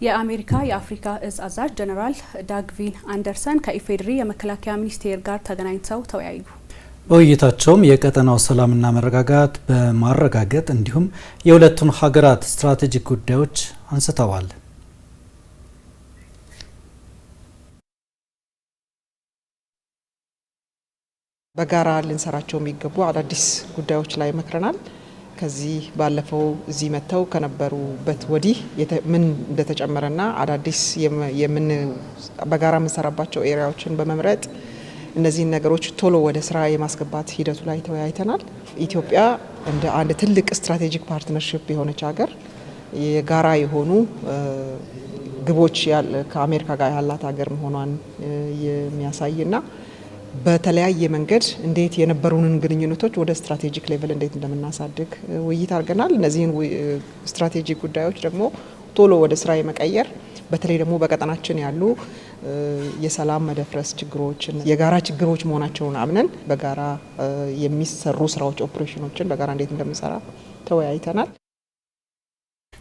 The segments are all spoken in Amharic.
የአሜሪካ የአፍሪካ እዝ አዛዥ ጀነራል ዳግቪን አንደርሰን ከኢፌዴሪ የመከላከያ ሚኒስቴር ጋር ተገናኝተው ተወያዩ። በውይይታቸውም የቀጠናው ሰላምና መረጋጋት በማረጋገጥ እንዲሁም የሁለቱን ሀገራት ስትራቴጂክ ጉዳዮች አንስተዋል። በጋራ ልንሰራቸው የሚገቡ አዳዲስ ጉዳዮች ላይ መክረናል። ከዚህ ባለፈው እዚህ መተው ከነበሩበት ወዲህ ምን እንደተጨመረና አዳዲስ በጋራ የምንሰራባቸው ኤሪያዎችን በመምረጥ እነዚህን ነገሮች ቶሎ ወደ ስራ የማስገባት ሂደቱ ላይ ተወያይተናል። ኢትዮጵያ እንደ አንድ ትልቅ ስትራቴጂክ ፓርትነርሺፕ የሆነች ሀገር የጋራ የሆኑ ግቦች ከአሜሪካ ጋር ያላት ሀገር መሆኗን የሚያሳይና በተለያየ መንገድ እንዴት የነበሩንን ግንኙነቶች ወደ ስትራቴጂክ ሌቭል እንዴት እንደምናሳድግ ውይይት አድርገናል። እነዚህን ስትራቴጂክ ጉዳዮች ደግሞ ቶሎ ወደ ስራ የመቀየር በተለይ ደግሞ በቀጠናችን ያሉ የሰላም መደፍረስ ችግሮችን የጋራ ችግሮች መሆናቸውን አምነን በጋራ የሚሰሩ ስራዎች ኦፕሬሽኖችን በጋራ እንዴት እንደምንሰራ ተወያይተናል።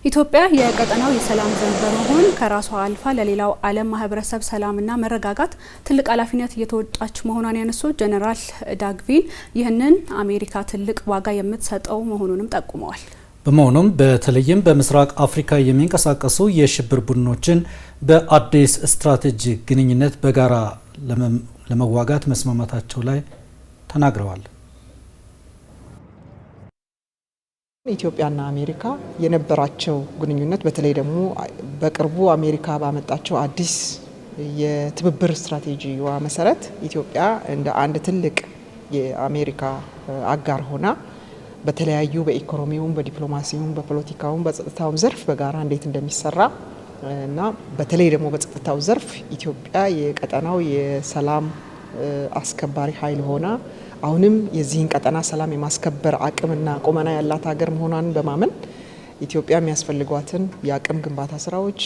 ኢትዮጵያ የቀጠናው የሰላም ዘብ በመሆን ከራሷ አልፋ ለሌላው ዓለም ማህበረሰብ ሰላምና መረጋጋት ትልቅ ኃላፊነት እየተወጣች መሆኗን ያነሱት ጀነራል ዳግቪን ይህንን አሜሪካ ትልቅ ዋጋ የምትሰጠው መሆኑንም ጠቁመዋል። በመሆኑም በተለይም በምስራቅ አፍሪካ የሚንቀሳቀሱ የሽብር ቡድኖችን በአዲስ ስትራቴጂክ ግንኙነት በጋራ ለመዋጋት መስማማታቸው ላይ ተናግረዋል። ኢትዮጵያና አሜሪካ የነበራቸው ግንኙነት በተለይ ደግሞ በቅርቡ አሜሪካ ባመጣቸው አዲስ የትብብር ስትራቴጂዋ መሰረት ኢትዮጵያ እንደ አንድ ትልቅ የአሜሪካ አጋር ሆና በተለያዩ በኢኮኖሚውም፣ በዲፕሎማሲውም፣ በፖለቲካውም፣ በጸጥታውም ዘርፍ በጋራ እንዴት እንደሚሰራ እና በተለይ ደግሞ በጸጥታው ዘርፍ ኢትዮጵያ የቀጠናው የሰላም አስከባሪ ኃይል ሆና አሁንም የዚህን ቀጠና ሰላም የማስከበር አቅምና ቁመና ያላት ሀገር መሆኗን በማመን ኢትዮጵያ የሚያስፈልጓትን የአቅም ግንባታ ስራዎች፣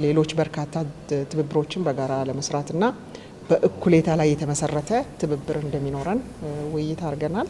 ሌሎች በርካታ ትብብሮችን በጋራ ለመስራትና በእኩሌታ ላይ የተመሰረተ ትብብር እንደሚኖረን ውይይት አድርገናል።